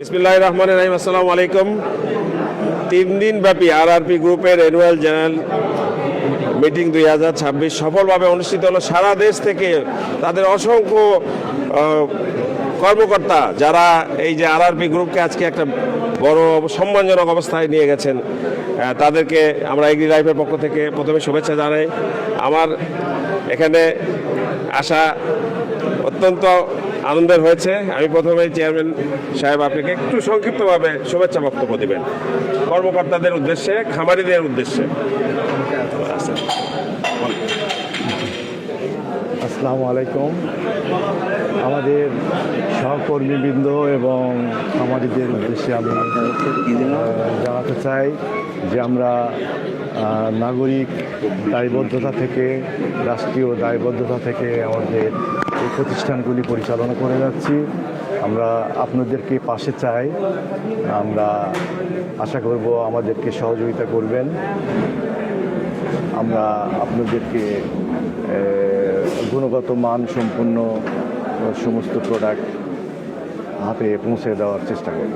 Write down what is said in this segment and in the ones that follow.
বিসমিল্লাহির রহমানির রহিম। আসসালামু আলাইকুম। 3 দিন ব্যাপী আরআরপি গ্রুপের অ্যানুয়াল জেনারেল মিটিং 2026 সফলভাবে অনুষ্ঠিত হলো। সারা দেশ থেকে তাদের অসংখ্য কর্মকর্তা যারা এই যে আরআরপি গ্রুপকে আজকে একটা বড় সম্মানজনক অবস্থায় নিয়ে গেছেন, তাদেরকে আমরা এগ্রি লাইফের পক্ষ থেকে প্রথমে শুভেচ্ছা জানাই। আমার এখানে আসা অত্যন্ত আনন্দের হয়েছে। আমি প্রথমে চেয়ারম্যান সাহেব আপনাকে একটু সংক্ষিপ্তভাবে শুভেচ্ছা বক্তব্য দেবেন কর্মকর্তাদের উদ্দেশ্যে, খামারিদের উদ্দেশ্যে। আসসালামু আলাইকুম। আমাদের সহকর্মীবৃন্দ এবং খামারিদের উদ্দেশ্যে আমি জানাতে চাই যে আমরা নাগরিক দায়বদ্ধতা থেকে, রাষ্ট্রীয় দায়বদ্ধতা থেকে আমাদের এই প্রতিষ্ঠানগুলি পরিচালনা করে যাচ্ছি। আমরা আপনাদেরকে পাশে চাই। আমরা আশা করব আমাদেরকে সহযোগিতা করবেন। আমরা আপনাদেরকে গুণগত মান সম্পন্ন সমস্ত প্রোডাক্ট হাতে পৌঁছে দেওয়ার চেষ্টা করব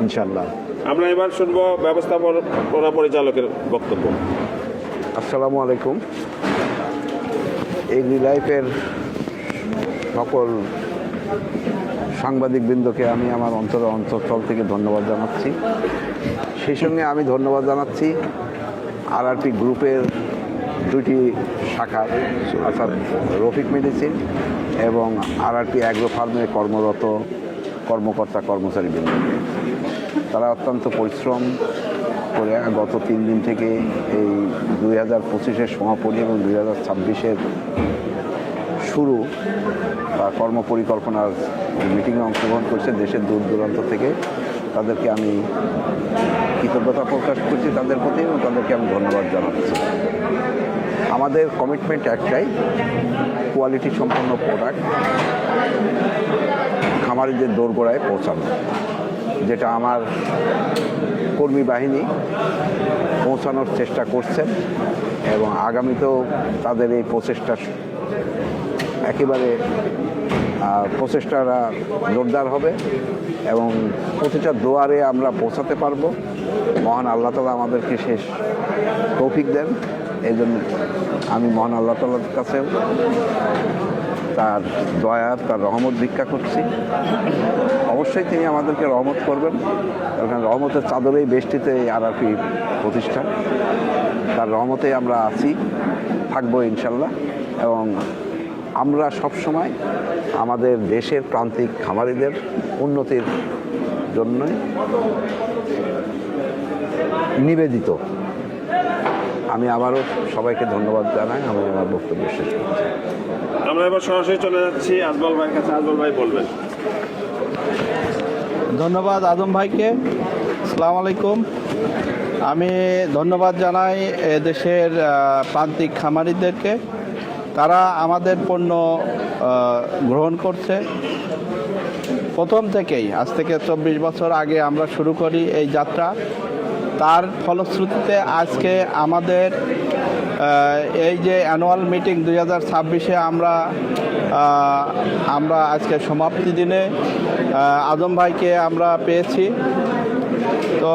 ইনশাল্লাহ। আমরা এবার শুনবো ব্যবস্থাপনা পরিচালকের বক্তব্য। আসসালামু আলাইকুম। এগ্রি লাইফের সকল সাংবাদিকবৃন্দকে আমি আমার অন্তঃস্থল থেকে ধন্যবাদ জানাচ্ছি। সেই সঙ্গে আমি ধন্যবাদ জানাচ্ছি আরআরপি গ্রুপের দুটি শাখা, অর্থাৎ রফিক মেডিসিন এবং আরআরপি অ্যাগ্রো ফার্মে কর্মরত কর্মকর্তা কর্মচারীবৃন্দকে। তারা অত্যন্ত পরিশ্রম করে গত 3 দিন থেকে এই 2025-এর সমাপনী এবং 2026-এর শুরু বা কর্মপরিকল্পনার মিটিংয়ে অংশগ্রহণ করছে দেশের দূর দূরান্ত থেকে। তাদেরকে আমি কৃতজ্ঞতা প্রকাশ করছি তাদের প্রতি এবং তাদেরকে আমি ধন্যবাদ জানাচ্ছি। আমাদের কমিটমেন্ট একটাই, কোয়ালিটি সম্পন্ন প্রোডাক্ট খামারিদের দোরগোড়ায় পৌঁছানো, যেটা আমার কর্মী বাহিনী পৌঁছানোর চেষ্টা করছেন এবং আগামীতেও তাদের এই প্রচেষ্টারা জোরদার হবে এবং প্রতিটা দুয়ারে আমরা পৌঁছাতে পারবো। মহান আল্লাহ তাআলা আমাদেরকে শেষ তৌফিক দেন। এই জন্য আমি মহান আল্লাহ তাআলার কাছে তার দয়া, তার রহমত ভিক্ষা করছি। অবশ্যই তিনি আমাদেরকে রহমত করবেন, কারণ রহমতের চাদরেই বেষ্টিত এই আরআরপি প্রতিষ্ঠান। তার রহমতেই আমরা আছি, থাকবো ইনশাল্লাহ। এবং আমরা সবসময় আমাদের দেশের প্রান্তিক খামারিদের উন্নতির জন্যই নিবেদিত। আমি আবারও সবাইকে ধন্যবাদ জানাই। আমি আমার বক্তব্য শেষ করছি। আমরা এবার সরাসরি চলে যাচ্ছি আজমল ভাইয়ের কাছে। আজমল ভাই বলবেন। ধন্যবাদ আজম ভাইকে। আসসালামু আলাইকুম। আমি ধন্যবাদ জানাই দেশের প্রান্তিক খামারিদেরকে। তারা আমাদের পণ্য গ্রহণ করছে প্রথম থেকেই। আজ থেকে 24 বছর আগে আমরা শুরু করি এই যাত্রা। তার ফলশ্রুতিতে আজকে আমাদের এই যে অ্যানুয়াল মিটিং 2026-এ আমরা আজকে সমাপ্তি দিনে আজম ভাইকে আমরা পেয়েছি। তো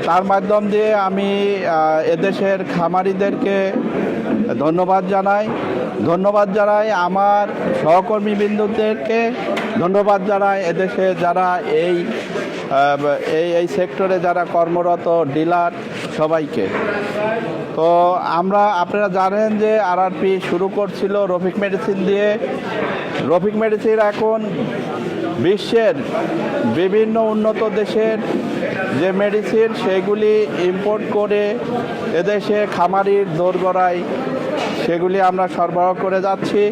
তার মাধ্যম দিয়ে আমি এদেশের খামারিদেরকে ধন্যবাদ জানাই আমার সহকর্মীবৃন্দদেরকে ধন্যবাদ জানাই, এদেশে যারা এই সেক্টরে যারা কর্মরত ডিলার সবাইকে। তো আপনারা জানেন যে আরআরপি শুরু করছিল রফিক মেডিসিন দিয়ে। রফিক মেডিসিন এখন বিশ্বের বিভিন্ন উন্নত দেশের যে মেডিসিন সেগুলি ইম্পোর্ট করে এদেশে খামারির দোরগোড়ায় সেগুলি আমরা সরবরাহ করে যাচ্ছি।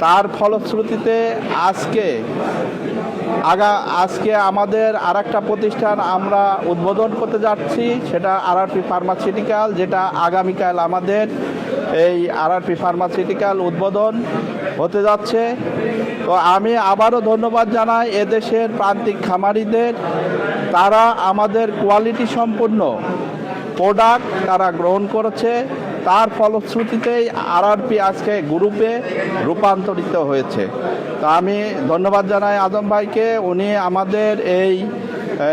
তার ফলশ্রুতিতে আজকে আমাদের আরেকটা প্রতিষ্ঠান আমরা উদ্বোধন করতে যাচ্ছি, সেটা আরআরপি ফার্মাসিউটিক্যাল, যেটা আগামীকাল আমাদের এই আরআরপি ফার্মাসিউটিক্যাল উদ্বোধন হতে যাচ্ছে। তো আমি আবারও ধন্যবাদ জানাই এদেশের প্রান্তিক খামারিদের। তারা আমাদের কোয়ালিটি সম্পন্ন প্রোডাক্ট তারা গ্রহণ করেছে তার ফলশ্রুতিতেই আরআরপি আজকে গ্রুপে রূপান্তরিত হয়েছে। তো আমি ধন্যবাদ জানাই আজম ভাইকে, উনি আমাদের এই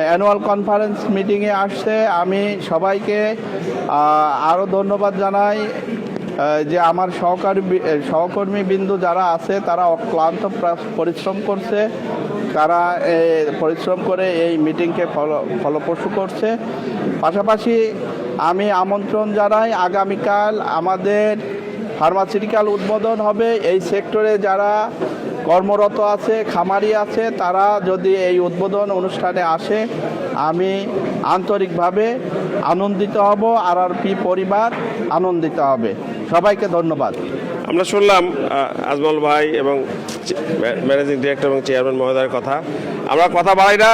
অ্যানুয়াল কনফারেন্স মিটিংয়ে আসছে। আমি সবাইকে আরও ধন্যবাদ জানাই যে আমার সহকর্মী বিন্দু যারা আছে তারা অক্লান্ত পরিশ্রম করছে, তারা পরিশ্রম করে এই মিটিংকে ফলপ্রসূ করছে। পাশাপাশি আমি আমন্ত্রণ জানাই, আগামীকাল আমাদের ফার্মাসিউটিক্যাল উদ্বোধন হবে। এই সেক্টরে যারা কর্মরত আছে, খামারি আছে, তারা যদি এই উদ্বোধন অনুষ্ঠানে আসে আমি আন্তরিকভাবে আনন্দিত হব, আরআরপি পরিবার আনন্দিত হবে। সবাইকে ধন্যবাদ। আমরা শুনলাম আজমল ভাই এবং ম্যানেজিং ডিরেক্টর এবং চেয়ারম্যান মহোদয়ের কথা। আমরা কথা বাড়াই না।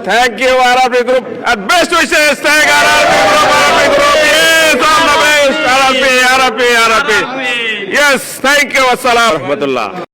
Thank you RRP group at best wishes. Thank RRP group yes all the best RRP. Yes thank you. আসসালামু আলাইকুম ওয়া রাহমাতুল্লাহ।